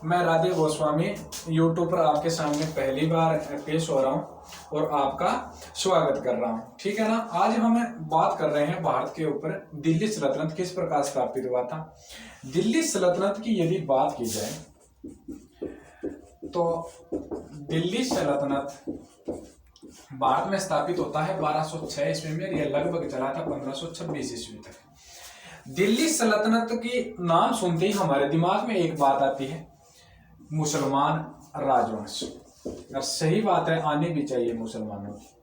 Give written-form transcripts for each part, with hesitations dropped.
मैं राधे गोस्वामी यूट्यूब पर आपके सामने पहली बार पेश हो रहा हूं और आपका स्वागत कर रहा हूं। ठीक है ना। आज हम बात कर रहे हैं भारत के ऊपर दिल्ली सल्तनत किस प्रकार स्थापित हुआ था। दिल्ली सल्तनत की यदि बात की जाए तो दिल्ली सल्तनत भारत में स्थापित होता है 1206 ईस्वी में। यह लगभग चला था 1526 ईस्वी तक। दिल्ली सल्तनत की नाम सुनते ही हमारे दिमाग में एक बात आती है, मुसलमान राजवंश। और सही बात है, आने भी चाहिए मुसलमानों की।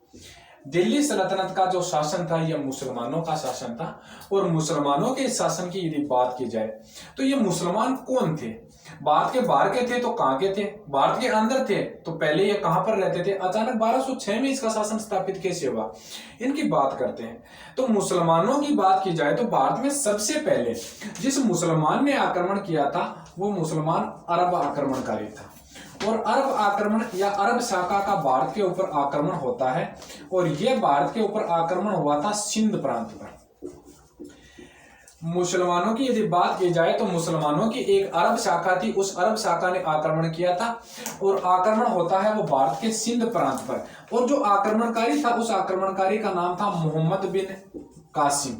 दिल्ली सल्तनत का जो शासन था यह मुसलमानों का शासन था। और मुसलमानों के शासन की यदि बात की जाए तो ये मुसलमान कौन थे। भारत के बाहर के थे तो कहां के थे, भारत के अंदर थे तो पहले ये कहां पर रहते थे, अचानक 1206 में इसका शासन स्थापित कैसे हुआ, इनकी बात करते हैं। तो मुसलमानों की बात की जाए तो भारत में सबसे पहले जिस मुसलमान ने आक्रमण किया था वो मुसलमान अरब आक्रमणकारी था। और अरब आक्रमण या अरब शाखा का भारत के ऊपर आक्रमण होता है और यह भारत के ऊपर आक्रमण हुआ था सिंध प्रांत पर। मुसलमानों की यदि बात की जाए तो मुसलमानों की एक अरब शाखा थी, उस अरब शाखा ने आक्रमण किया था और आक्रमण होता है वो भारत के सिंध प्रांत पर। और जो आक्रमणकारी था उस आक्रमणकारी का नाम था मोहम्मद बिन कासिम।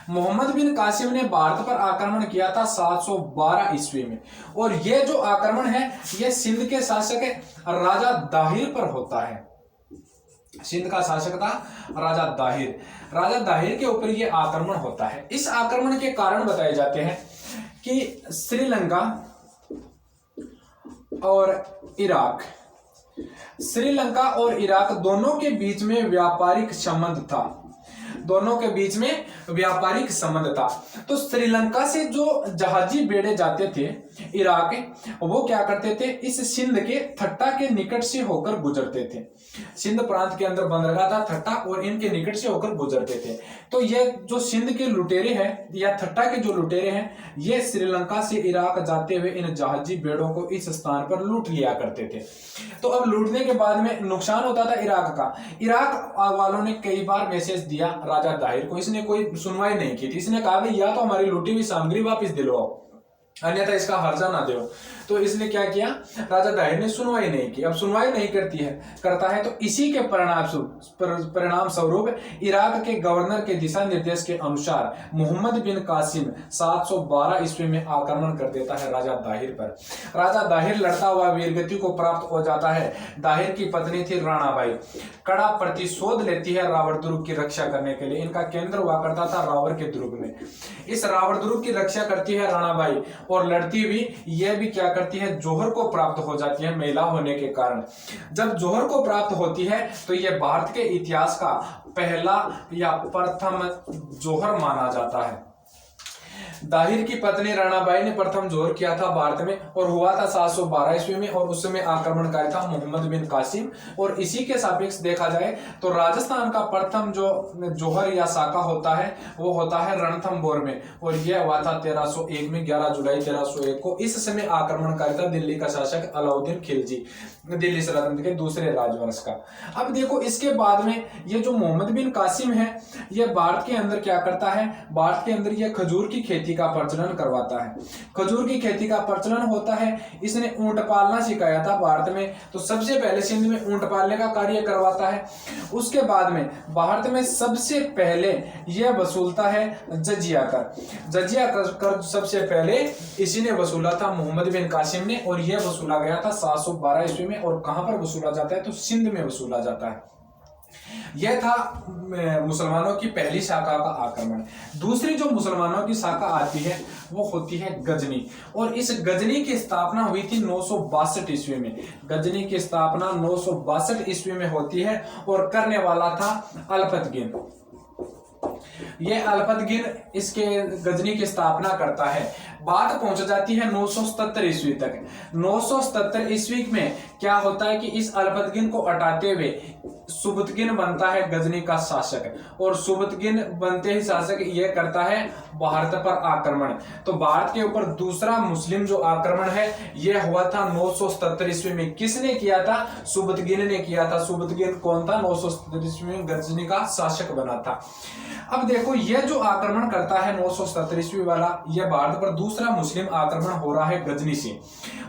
मोहम्मद बिन कासिम ने भारत पर आक्रमण किया था 712 ईस्वी में। और यह जो आक्रमण है यह सिंध के शासक राजा दाहिर पर होता है। सिंध का शासक था राजा दाहिर। राजा दाहिर के ऊपर यह आक्रमण होता है। इस आक्रमण के कारण बताए जाते हैं कि श्रीलंका और इराक, श्रीलंका और इराक दोनों के बीच में व्यापारिक संबंध था। दोनों के बीच में व्यापारिक संबंध था। तो श्रीलंका से जो जहाजी बेड़े जाते थे इराक, वो क्या करते थे, इस सिंध के थट्टा के निकट से होकर गुजरते थे। सिंध प्रांत के अंदर बंदरगाह था थट्टा और इनके निकट से होकर गुजरते थे। तो ये जो सिंध के लुटेरे हैं या थट्टा के जो लुटेरे हैं ये श्रीलंका से इराक जाते हुए इन जहाजी बेड़ों को इस स्थान पर लूट लिया करते थे। तो अब लूटने के बाद में नुकसान होता था इराक का। इराक वालों ने कई बार मैसेज दिया राजा दाहिर को, इसने कोई सुनवाई नहीं की थी। इसने कहा भाई या तो हमारी लूटी हुई सामग्री वापस दिलवाओ अन्यथा इसका हर्जा ना दो। तो इसने क्या किया, राजा दाहिर ने सुनवाई नहीं की। अब सुनवाई नहीं करता है तो इसी के परिणाम स्वरूप इराक के गवर्नर के दिशा निर्देश के अनुसार मोहम्मद बिन कासिम 712 ईस्वी में आक्रमण कर देता है राजा दाहिर पर। राजा दाहिर लड़ता हुआ वीरगति को प्राप्त हो जाता है। दाहिर की पत्नी थी राणाबाई, कड़ा प्रतिशोध लेती है रावण दुर्ग की रक्षा करने के लिए। इनका केंद्र हुआ करता था रावण के दुर्ग में। इस रावण दुर्ग की रक्षा करती है राणाबाई और लड़ती हुई यह भी क्या करती है, जौहर को प्राप्त हो जाती है महिला होने के कारण। जब जौहर को प्राप्त होती है तो यह भारत के इतिहास का पहला या प्रथम जौहर माना जाता है। दाहिर की पत्नी राणाबाई ने प्रथम जौहर किया था भारत में और हुआ था 712 ईस्वी में। और उस समय आक्रमणकारी था मोहम्मद बिन कासिम। और इसी के सापेक्ष देखा जाए तो राजस्थान का प्रथम जो जौहर या शाखा होता है वो होता है रणथंभौर में और यह हुआ था 1301 में, 11 जुलाई 1301 को। इस समय आक्रमणकारी था दिल्ली का शासक अलाउद्दीन खिलजी, दिल्ली सल्तनत के दूसरे राजवंश का। अब देखो इसके बाद में ये जो मोहम्मद बिन कासिम है यह भारत के अंदर क्या करता है, भारत के अंदर यह खजूर की खेती का प्रचलन करवाता है। खजूर की खेती का प्रचलन होता है। इसने ऊंट पालना सिखाया था भारत में। तो सबसे पहले सिंध में ऊंट पालने का कार्य करवाता है। उसके बाद में भारत में सबसे पहले यह वसूलता है जजिया कर। जजिया कर सबसे पहले इसी ने वसूला था मोहम्मद बिन कासिम ने। और यह वसूला गया था 712 ईस्वी में। और कहां पर वसूला जाता है तो सिंध में वसूला जाता है। यह था मुसलमानों की पहली शाखा का आक्रमण। दूसरी जो मुसलमानों की शाखा आती है वो होती है गजनी। और इस गजनी की स्थापना हुई थी 962 ईस्वी में। गजनी की स्थापना 962 ईस्वी में होती है और करने वाला था अल्पतगिन। ये अल्पतगिन इसके गजनी की स्थापना करता है। बात पहुंच जाती है 977 ईस्वी तक। 977 ईस्वी में क्या होता है कि इस अल्पतगिन को हटाते हुए सुबुतगिन बनता है गजनी का शासक। और सुबुतगिन बनते ही शासक यह करता है भारत पर आक्रमण। तो भारत के ऊपर दूसरा मुस्लिम जो आक्रमण है यह हुआ था 977 ईस्वी में। किसने किया था, सुबुतगिन ने किया था। सुबुतगिन कौन था, 977 ईस्वी में गजनी का शासक बना था। अब देखो ये जो आक्रमण करता है 977 ईस्वी वाला, यह भारत पर दूसरा मुस्लिम आक्रमण हो रहा है गजनी से,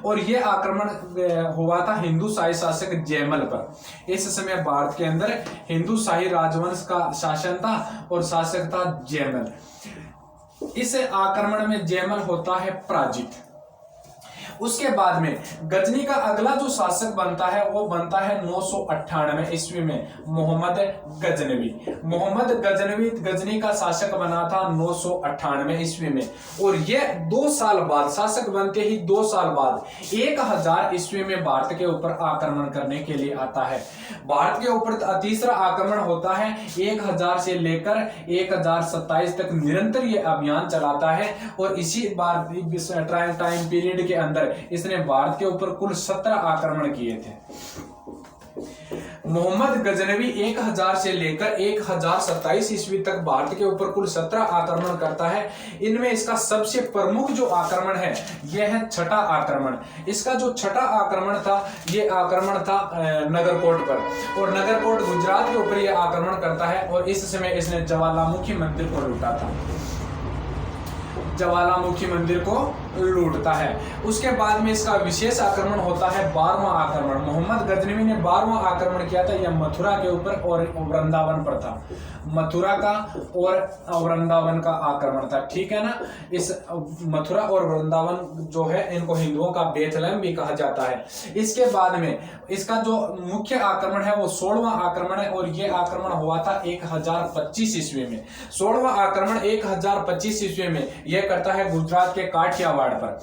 और यह आक्रमण हुआ था हिंदू शाही शासक जयमल पर। इस समय भारत के अंदर हिंदू शाही राजवंश का शासन था और शासक था जयमल। इस आक्रमण में जयमल होता है पराजित। उसके बाद में गजनी का अगला जो शासक बनता है वो बनता है 998 ईस्वी में मोहम्मद गजनवी। मोहम्मद गजनवी गजनी का शासक बना था 998 ईस्वी में, और ये 2 साल बाद, शासक बनते ही 2 साल बाद 1000 ईस्वी में भारत के ऊपर आक्रमण करने के लिए आता है। भारत के ऊपर तीसरा आक्रमण होता है। 1000 से लेकर 1027 तक निरंतर ये अभियान चलाता है, और इसी बार टाइम पीरियड के अंदर इसने भारत के ऊपर कुल 17 आक्रमण किए थे। मोहम्मद गजनवी 1000 से लेकर 1027 ईस्वी तक भारत के ऊपर कुल 17 आक्रमण करता है। इनमें इसका सबसे प्रमुख जो आक्रमण है यह है छठा आक्रमण। इसका जो छठा आक्रमण था, यह आक्रमण था नगरकोट पर, और नगरकोट गुजरात के ऊपर यह आक्रमण करता है, और इस समय इसने ज्वालामुखी मंदिर को लूटा था। ज्वालामुखी मंदिर को लूटता है। उसके बाद में इसका विशेष आक्रमण होता है 12वां आक्रमण। मोहम्मद गजनवी ने 12वां आक्रमण किया था। यह मथुरा के ऊपर और वृंदावन पर था। मथुरा का और वृंदावन का आक्रमण था, ठीक है ना। इस मथुरा और वृंदावन जो है इनको हिंदुओं का बेथलेहम भी कहा जाता है। इसके बाद में इसका जो मुख्य आक्रमण है वो 16वां आक्रमण है, और यह आक्रमण हुआ था 1025 ईस्वी में। 16वां आक्रमण 1025 ईस्वी में यह करता है गुजरात के काठियावाड़ पर,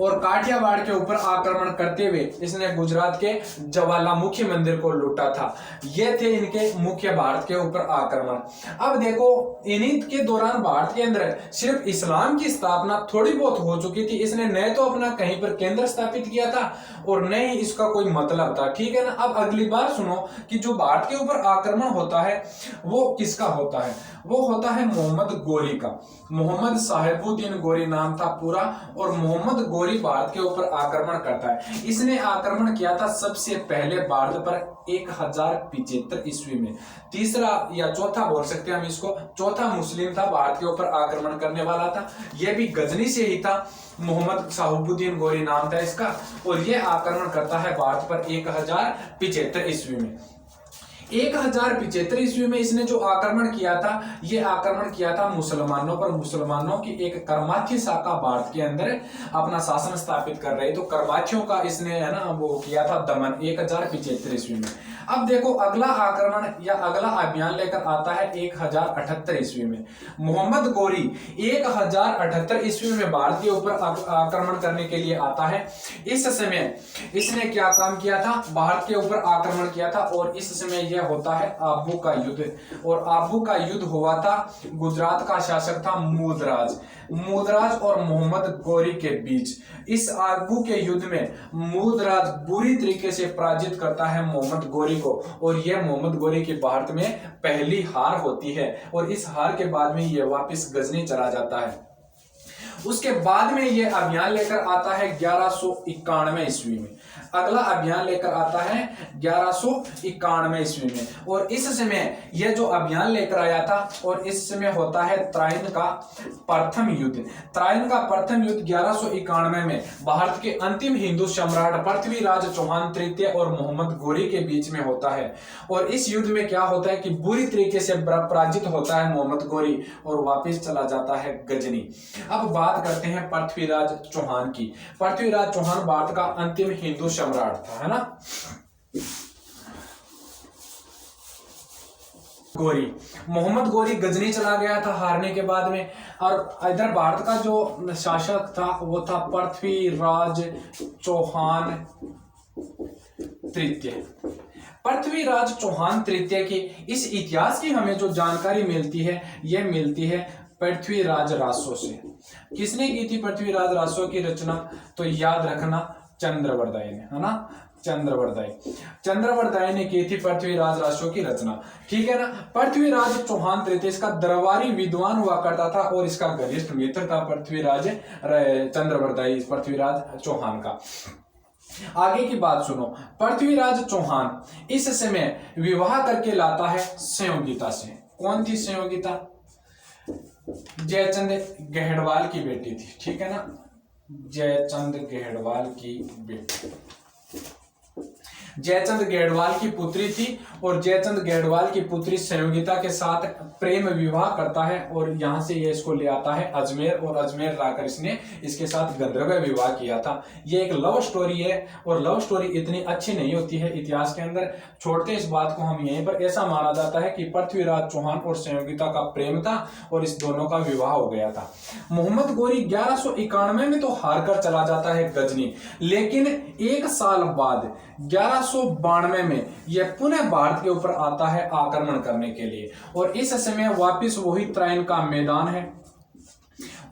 और काठियावाड़ के ऊपर आक्रमण करते हुए इसने गुजरात के ज्वालामुखी मंदिर को लूटा था। ये थे इनके मुख्य भारत के ऊपर आक्रमण। अब देखो इन्हीं के दौरान भारत के अंदर सिर्फ इस्लाम की स्थापना थोड़ी बहुत हो चुकी थी। इसने न तो अपना कहीं पर केंद्र स्थापित किया था और न ही इसका कोई मतलब था, ठीक है ना। अब अगली बार सुनो कि जो भारत के ऊपर आक्रमण होता है वो किसका होता है। वो होता है मोहम्मद गोरी का। मोहम्मद साहिबुद्दीन गोरी नाम था पूरा, और मोहम्मद गोरी भारत के ऊपर आक्रमण करता है। इसने आक्रमण किया था सबसे पहले भारत पर 1075 ईस्वी में। तीसरा या चौथा बोल सकते हैं हम इसको, चौथा मुस्लिम था भारत के ऊपर आक्रमण करने वाला था। यह भी गजनी से ही था। मोहम्मद साहिबुद्दीन गोरी नाम था इसका, और यह आक्रमण करता है भारत पर 1075 ईस्वी में। 1075 ईस्वी में इसने जो आक्रमण किया था, ये आक्रमण किया था मुसलमानों पर। मुसलमानों की एक कर्माथी शाखा भारत के अंदर अपना शासन स्थापित कर रहे, तो कर्माथियों का इसने है ना वो किया था दमन 1075 ईस्वी में। अब देखो अगला आक्रमण या अगला अभियान लेकर आता है 1078 ईस्वी में। मोहम्मद गोरी 1078 ईस्वी में भारत के ऊपर आक्रमण करने के लिए आता है। इस समय इसने क्या काम किया था, भारत के ऊपर आक्रमण किया था, और इस समय यह होता है आबू का युद्ध। और आबू का युद्ध हुआ था, गुजरात का शासक था मूदराज और मोहम्मद गोरी के बीच। इस आबू के युद्ध में मूदराज बुरी तरीके से पराजित करता है मोहम्मद गोरी को, और यह मोहम्मद गोरी की भारत में पहली हार होती है, और इस हार के बाद में यह वापस गजनी चला जाता है। उसके बाद में यह अभियान लेकर आता है 1191 ईस्वी में। अगला अभियान लेकर आता है 1191 ईस्वी में, और इस समय यह जो अभियान लेकर आया था, और इस समय होता है त्राइन का प्रथम युद्ध। त्राइन का प्रथम युद्ध 1191 में भारत के अंतिम हिंदू सम्राट पृथ्वीराज चौहान तृतीय और मोहम्मद गोरी के बीच में होता है। और इस युद्ध में क्या होता है कि बुरी तरीके से पराजित होता है मोहम्मद गोरी, और वापस चला जाता है गजनी। अब बात करते हैं पृथ्वीराज चौहान की। पृथ्वीराज चौहान भारत का अंतिम हिंदू सम्राट था, है ना। गोरी, मोहम्मद गोरी गजनी चला गया था हारने के बाद में, और इधर भारत का जो शासक था वो था पृथ्वीराज चौहान तृतीय। पृथ्वीराज चौहान तृतीय की इस इतिहास की हमें जो जानकारी मिलती है, यह मिलती है पृथ्वीराज रासो से। किसने की थी पृथ्वीराज रासो की रचना, तो याद रखना चंद्रवरदाई ने, है ना। चंद्रवरदाई ने की थी पृथ्वीराज रासो की रचना, ठीक है ना। पृथ्वीराज चौहान तृतीय इसका दरबारी विद्वान हुआ करता था, और इसका घनिष्ठ मित्र था पृथ्वीराज चंद्रवरदाई पृथ्वीराज चौहान का। आगे की बात सुनो। पृथ्वीराज चौहान इस समय विवाह करके लाता है संयोगिता से। कौन थी संयोगिता? जयचंद गहड़वाल की बेटी थी, ठीक है ना, जयचंद गहड़वाल की बेटी, जयचंद गहड़वाल की पुत्री थी। और जयचंद गहड़वाल की पुत्री संयोगिता के साथ प्रेम विवाह करता है और यहाँ से ये इसको ले आता है अजमेर, और अजमेर लाकर इसने इसके साथ गंधर्व विवाह किया था। ये एक लव स्टोरी है और लव स्टोरी इतनी अच्छी नहीं होती है इतिहास के अंदर, छोड़ते इस बात को हम यहीं पर। ऐसा माना जाता है कि पृथ्वीराज चौहान और संयोगिता का प्रेम था और इस दोनों का विवाह हो गया था। मोहम्मद गोरी 1191 में तो हार कर चला जाता है गजनी, लेकिन एक साल बाद 1192 में यह पुनः भारत के ऊपर आता है आक्रमण करने के लिए, और इस समय वापिस वही त्राइन का मैदान है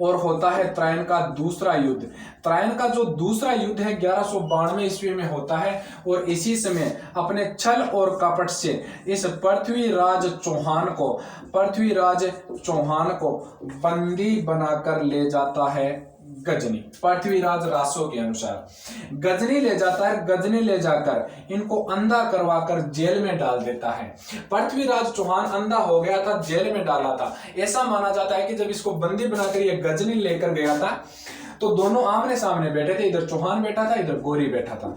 और होता है त्राइन का दूसरा युद्ध। त्राइन का जो दूसरा युद्ध है 1192 ईस्वी में होता है, और इसी समय अपने छल और कपट से इस पृथ्वीराज चौहान को बंदी बनाकर ले जाता है गजनी। पृथ्वीराज रासो के अनुसार गजनी ले जाता है, गजनी ले जाकर इनको अंधा करवाकर जेल में डाल देता है। पृथ्वीराज चौहान अंधा हो गया था, जेल में डाला था। ऐसा माना जाता है कि जब इसको बंदी बनाकर ये गजनी लेकर गया था तो दोनों आमने सामने बैठे थे, इधर चौहान बैठा था, इधर गोरी बैठा था।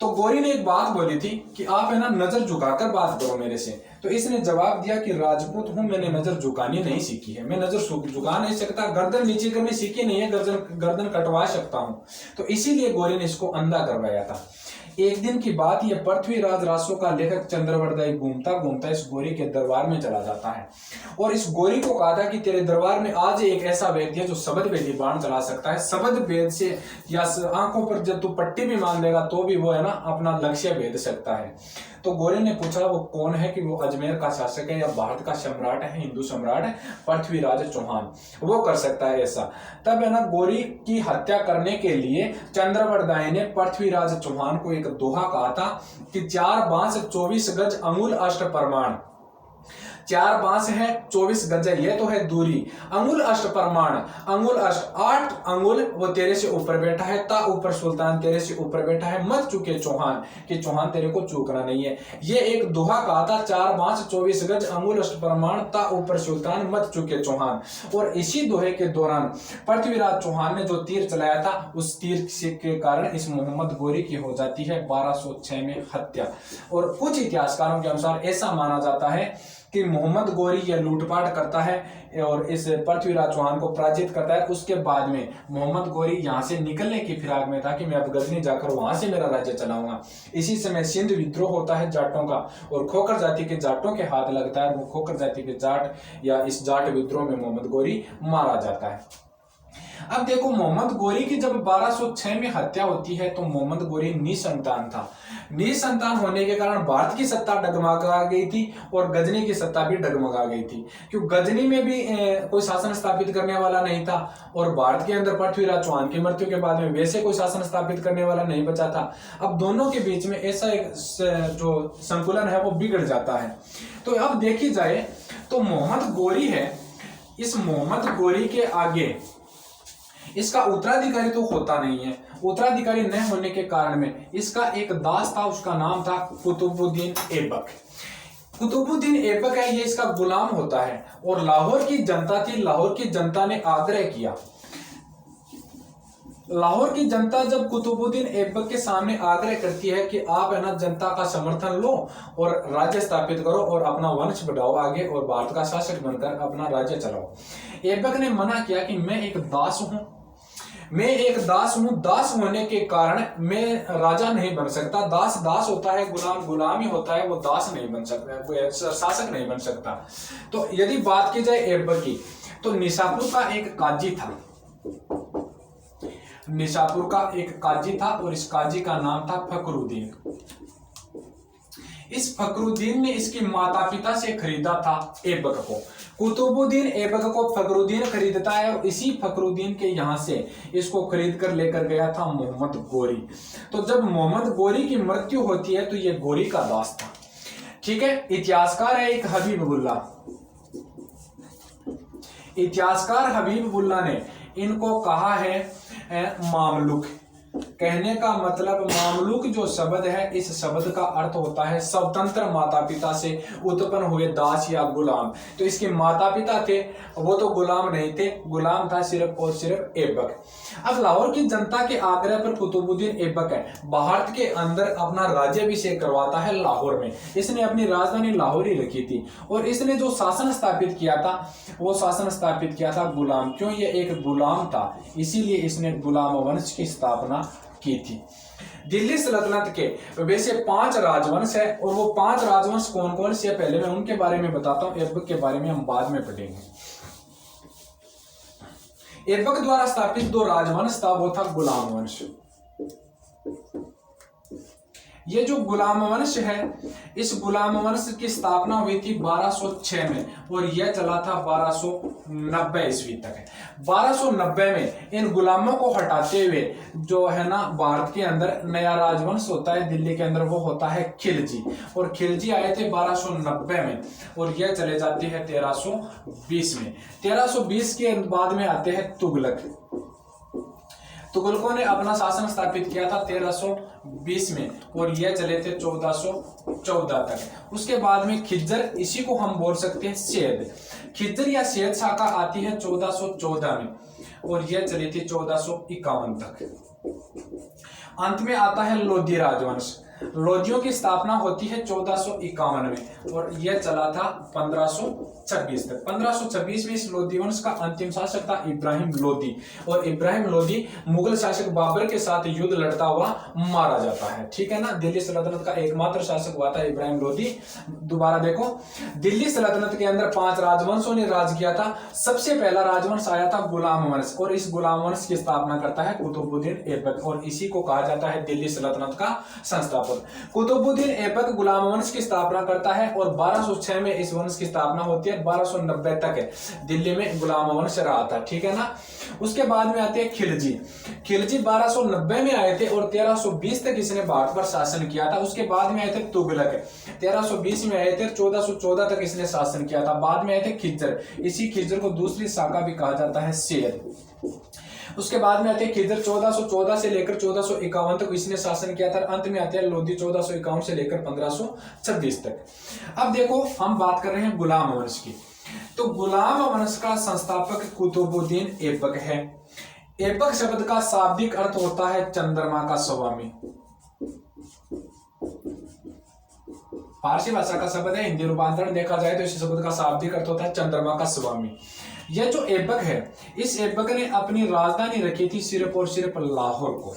तो गोरी ने एक बात बोली थी कि आप है ना नजर झुकाकर बात करो मेरे से। तो इसने जवाब दिया कि राजपूत हूं, मैंने नजर झुकानी नहीं सीखी है, मैं नजर झुका नहीं सकता, गर्दन नीचे करनी सीखी नहीं है, गर्दन कटवा सकता हूं। तो इसीलिए गोरी ने इसको अंधा करवाया था। एक दिन की बात, यह पृथ्वीराज रासो का लेखक चंद्रवरदाई घूमता घूमता इस गोरी के दरबार में चला जाता है और इस गोरी को कहा था कि तेरे दरबार में आज एक ऐसा व्यक्ति है जो शब्द वेदी बाण चला सकता है। शब्द भेद से या आंखों पर जब तू पट्टी भी मान लेगा तो भी वो है ना अपना लक्ष्य भेद सकता है। तो गोरे ने पूछा वो कौन है, कि वो अजमेर का शासक है या भारत का सम्राट है, हिंदू सम्राट है, पृथ्वीराज चौहान, वो कर सकता है ऐसा। तब है ना गोरी की हत्या करने के लिए चंद्रवरदाई ने पृथ्वीराज चौहान को एक दोहा कहा था कि 4 बांस 24 गज अंगुल अष्ट प्रमाण। 4 बांस है 24 गज, ये तो है दूरी, अंगुल अष्ट प्रमाण, अंगुल अष्ट 8 अंगुल वो तेरे से ऊपर बैठा है, ता ऊपर सुल्तान तेरे से ऊपर बैठा है, मत चूके चौहान, कि चौहान तेरे को चूकना नहीं है। ये एक दोहा कहा था, 4 बांस 24 गज अंगुल अष्ट प्रमाण, ता ऊपर सुल्तान मत चूके चौहान। और इसी दोहे के दौरान पृथ्वीराज चौहान ने जो तीर चलाया था, उस तीर के कारण इस मोहम्मद गोरी की हो जाती है 1206 में हत्या। और कुछ इतिहासकारों के अनुसार ऐसा माना जाता है कि मोहम्मद गोरी यह लूटपाट करता है और इस पृथ्वीराज चौहान को पराजित करता है। उसके बाद में मोहम्मद गोरी यहाँ से निकलने की फिराक में था कि मैं अब गजनी जाकर वहां से मेरा राज्य चलाऊंगा। इसी समय सिंध विद्रोह होता है जाटों का और खोखर जाति के जाटों के हाथ लगता है। वो खोखर जाति के जाट या इस जाट विद्रोह में मोहम्मद गोरी मारा जाता है। अब देखो मोहम्मद गोरी की जब 1206 में हत्या होती है तो मोहम्मद गोरी निसंतान था। निसंतान होने के कारण भारत की सत्ता डगमगा गई थी और गजनी की सत्ता भी डगमगा गई थी, क्योंकि गजनी में भी कोई शासन स्थापित करने वाला नहीं था और भारत के अंदर पृथ्वीराज चौहान की मृत्यु के बाद में वैसे कोई शासन स्थापित करने वाला नहीं बचा था। अब दोनों के बीच में ऐसा एक जो संकुलन है वो बिगड़ जाता है। तो अब देखी जाए तो मोहम्मद गोरी है, इस मोहम्मद गोरी के आगे इसका उत्तराधिकारी तो होता नहीं है। उत्तराधिकारी न होने के कारण में इसका एक दास था, उसका नाम था कुतुबुद्दीन ऐबक। कुतुबुद्दीन ऐबक है, ये इसका गुलाम होता है और लाहौर की जनता थी, लाहौर की जनता ने आग्रह किया। लाहौर की जनता जब कुतुबुद्दीन ऐबक के सामने आग्रह करती है कि आप है ना जनता का समर्थन लो और राज्य स्थापित करो और अपना वंश बढ़ाओ आगे और भारत का शासक बनकर अपना राज्य चलाओ। ऐबक ने मना किया कि मैं एक दास हूं, मैं एक दास हूं, दास होने के कारण मैं राजा नहीं बन सकता। दास दास होता है, गुलाम गुलाम ही होता है, वो दास नहीं बन सकता, शासक नहीं बन सकता। तो यदि बात की जाए ऐबक की तो निशापुर का एक काजी था, निशापुर का एक काजी था और इस काजी का नाम था फखरुद्दीन। इस फखरुद्दीन ने इसके माता पिता से खरीदा था ऐबक को। कुतुबुद्दीन ऐबक को फखरुद्दीन खरीदता है और इसी फखरुद्दीन के यहाँ से इसको खरीद कर लेकर गया था मोहम्मद गोरी। तो जब मोहम्मद गोरी की मृत्यु होती है तो ये गोरी का दास था। ठीक है, इतिहासकार है एक हबीबुल्लाह, इतिहासकार हबीबुल्लाह ने इनको कहा है मामलुक। कहने का मतलब मामलूक जो शब्द है, इस शब्द का अर्थ होता है स्वतंत्र माता पिता से उत्पन्न हुए दास या गुलाम। तो इसके माता पिता थे, वो तो गुलाम नहीं थे, गुलाम था सिर्फ और सिर्फ ऐबक। अब लाहौर की जनता के आग्रह पर कुतुबुद्दीन ऐबक है भारत के अंदर अपना राज्याभिषेक करवाता है लाहौर में। इसने अपनी राजधानी लाहौर ही रखी थी और इसने जो शासन स्थापित किया था वो शासन स्थापित किया था गुलाम। क्यों? ये एक गुलाम था, इसीलिए इसने गुलाम वंश की स्थापना की थी। दिल्ली सल्तनत के वैसे 5 राजवंश है और वो 5 राजवंश कौन कौन से, पहले मैं उनके बारे में बताता हूं, ऐबक के बारे में हम बाद में पढ़ेंगे। ऐबक द्वारा स्थापित 2 राजवंश था, वो था गुलाम वंश। ये जो गुलाम वंश है, इस गुलाम वंश की स्थापना हुई थी 1206 में और यह चला था 1290 ईस्वी तक। 1290 में इन गुलामों को हटाते हुए जो है ना भारत के अंदर नया राजवंश होता है दिल्ली के अंदर, वो होता है खिलजी। और खिलजी आए थे 1290 में और यह चले जाते हैं 1320 में। 1320 के बाद में आते हैं तुगलक। तुगलकों ने अपना शासन स्थापित किया था 1320 में और यह चले थे 1414 तक। उसके बाद में खिज्जर, इसी को हम बोल सकते हैं सैयद। खिज्जर या सैयद शाखा आती है 1414 में और यह चली थी 1451 तक। अंत में आता है लोधी राजवंश। लोधियों की स्थापना होती है 1451 में और यह चला था 1526 तक। 1526 में इस लोधी वंश का अंतिम शासक था इब्राहिम लोधी और इब्राहिम लोधी मुगल शासक बाबर के साथ युद्ध लड़ता हुआ मारा जाता है। ठीक है ना, दिल्ली सल्तनत का एकमात्र शासक हुआ था इब्राहिम लोधी। दोबारा देखो, दिल्ली सल्तनत के अंदर 5 राजवंशों ने राज किया था। सबसे पहला राजवंश आया था गुलाम वंश और इस गुलाम वंश की स्थापना करता है कुतुबुद्दीन ऐबक और इसी को कहा जाता है दिल्ली सल्तनत का संस्थापक। कुतुबुद्दीन ऐबक गुलाम वंश की स्थापना करता है और 1206 में इस वंश की स्थापना होती है। 1290 तक दिल्ली में गुलाम वंश रहा था। ठीक है ना। उसके बाद में आते हैं खिलजी। खिलजी 1290 में आए थे और 1320 तक इसने भारत पर शासन किया था। उसके बाद में आए थे तुगलक, 1320 में आए थे, 1414 तक इसने शासन किया था। बाद में आए थे खिज्जर, इसी खिज्जर को दूसरी शाखा भी कहा जाता है सैयद। उसके बाद में आते हैं खिज्जर, 1414 से लेकर 1451 तक इसने शासन किया था। अंत में आते हैं लोधी, 1451 से लेकर 1526 तक। अब देखो, हम बात कर रहे हैं गुलाम वंश की। तो गुलाम वंश का संस्थापक कुतुबुद्दीन ऐबक है। ऐबक शब्द का शाब्दिक अर्थ होता है चंद्रमा का स्वामी। फारसी भाषा का शब्द है, हिंदी रूपांतरण देखा जाए तो इस शब्द का शाब्दिक अर्थ होता है चंद्रमा का स्वामी। यह जो ऐबक है, इस ऐबक ने अपनी राजधानी रखी थी सिर्फ और सिर्फ लाहौर को।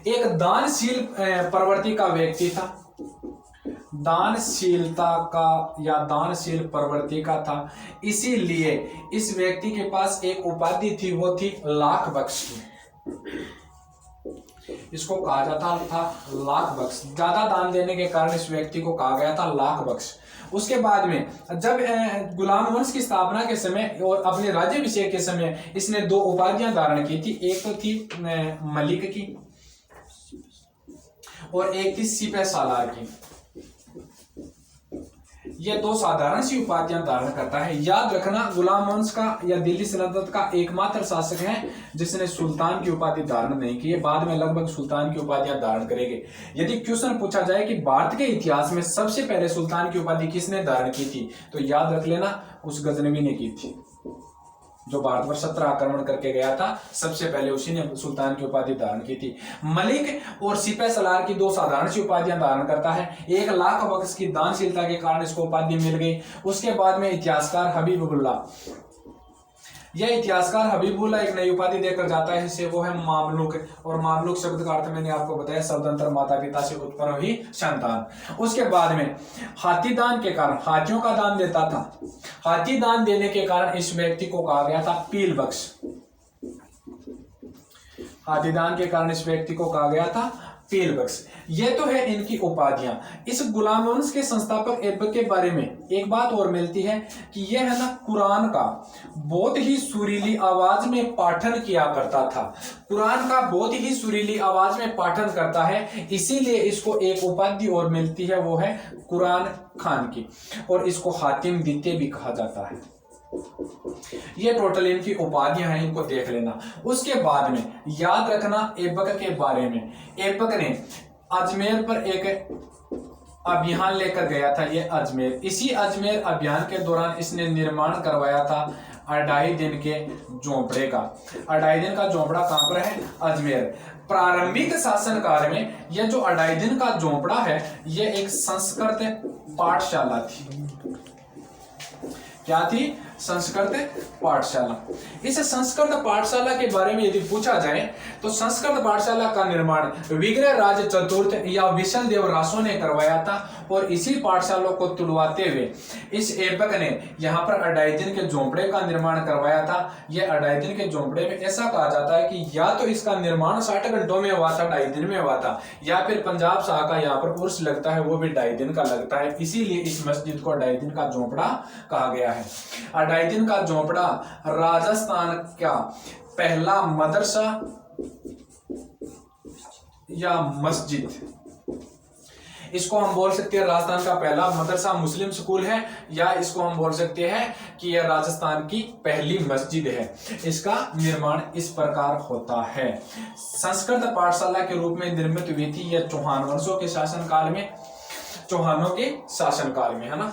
एक दानशील प्रवृत्ति का व्यक्ति था, दानशीलता का या दानशील प्रवृत्ति का था, इसीलिए इस व्यक्ति के पास एक उपाधि थी, वो थी लाख बख्श की। इसको कहा जाता था लाख बख्श। ज्यादा दान देने के कारण इस व्यक्ति को कहा गया था लाख बख्श। उसके बाद में जब गुलाम वंश की स्थापना के समय और अपने राज्याभिषेक के समय इसने 2 उपाधियां धारण की थी। एक तो थी मलिक की और एक थी सिपह सालार की। ये 2 साधारण सी उपाधियां धारण करता है। याद रखना, गुलाम वंश का या दिल्ली सल्तनत का एकमात्र शासक है जिसने सुल्तान की उपाधि धारण नहीं की है। बाद में लगभग सुल्तान की उपाधियां धारण करेंगे। यदि क्वेश्चन पूछा जाए कि भारत के इतिहास में सबसे पहले सुल्तान की उपाधि किसने धारण की थी, तो याद रख लेना उस गजनवी ने की थी, जो भारत पर 17 आक्रमण करके गया था। सबसे पहले उसी ने सुल्तान की उपाधि धारण की थी। मलिक और सिपह सलार की 2 साधारण सी उपाधियां धारण करता है। 1 लाख बख्श की दानशीलता के कारण इसको उपाधि मिल गई। उसके बाद में इतिहासकार हबीबुल्लाह, यह इतिहासकार हबीबुल्लाह एक नई उपाधि देकर जाता है, इसे वो है मामलुक। और मामलुक शब्द का अर्थ मैंने आपको बताया, स्वतंत्र माता पिता से उत्पन्न हुई संतान। उसके बाद में हाथी दान के कारण, हाथियों का दान देता था। हाथी दान देने के कारण इस व्यक्ति को कहा गया था पील बख्श। हाथी दान के कारण इस व्यक्ति को कहा गया था पील बख्श। ये तो है इनकी उपाधियां। इस गुलाम वंश के संस्थापक ऐबक के बारे में एक बात और मिलती है कि यह है ना कुरान का बहुत ही सुरीली आवाज में पाठन किया करता था। कुरान का बहुत ही सुरीली आवाज में पाठन करता है, इसीलिए इसको एक उपाधि और मिलती है, वो है कुरान खान की। और इसको हातिम द्वितीय भी कहा जाता है। ये टोटल इनकी उपाधियां हैं, इनको देख लेना। उसके बाद में याद रखना ऐबक के बारे में। ऐबक ने अजमेर पर एक अभियान लेकर गया था, ये अजमेर। इसी अजमेर अभियान के दौरान इसने निर्माण करवाया था 2.5 दिन के झोंपड़े का। 2.5 दिन का झोंपड़ा कहां पर है? अजमेर। प्रारंभिक शासनकाल में यह जो 2.5 दिन का झोंपड़ा है, यह एक संस्कृत पाठशाला थी। क्या थी? संस्कृत पाठशाला। इस संस्कृत पाठशाला के बारे में यदि पूछा जाए तो संस्कृत पाठशाला का निर्माण विग्रह राज चतुर्थ या विशल देव रासो ने करवाया था, और इसी पाठशाला को तुड़वाते हुए इस ऐबक ने यहाँ पर 2.5 दिन के झोंपड़े का निर्माण करवाया था। यह 2.5 दिन के झोंपड़े में ऐसा कहा जाता है कि या तो इसका निर्माण 60 घंटों में हुआ था, 2.5 दिन में हुआ था, या फिर पंजाब शाह का यहाँ पर उर्स लगता है, वो भी 2.5 दिन का लगता है। इसीलिए इस मस्जिद को 2.5 दिन का झोंपड़ा कहा गया है। 2.5 दिन का झोंपड़ा राजस्थान का पहला मदरसा या मस्जिद, इसको हम बोल सकते हैं राजस्थान का पहला मदरसा मुस्लिम स्कूल है, या इसको हम बोल सकते हैं कि यह राजस्थान की पहली मस्जिद है। इसका निर्माण इस प्रकार होता है। संस्कृत पाठशाला के रूप में निर्मित हुई थी यह चौहान वंशों के शासनकाल में, चौहानों के शासनकाल में, है ना।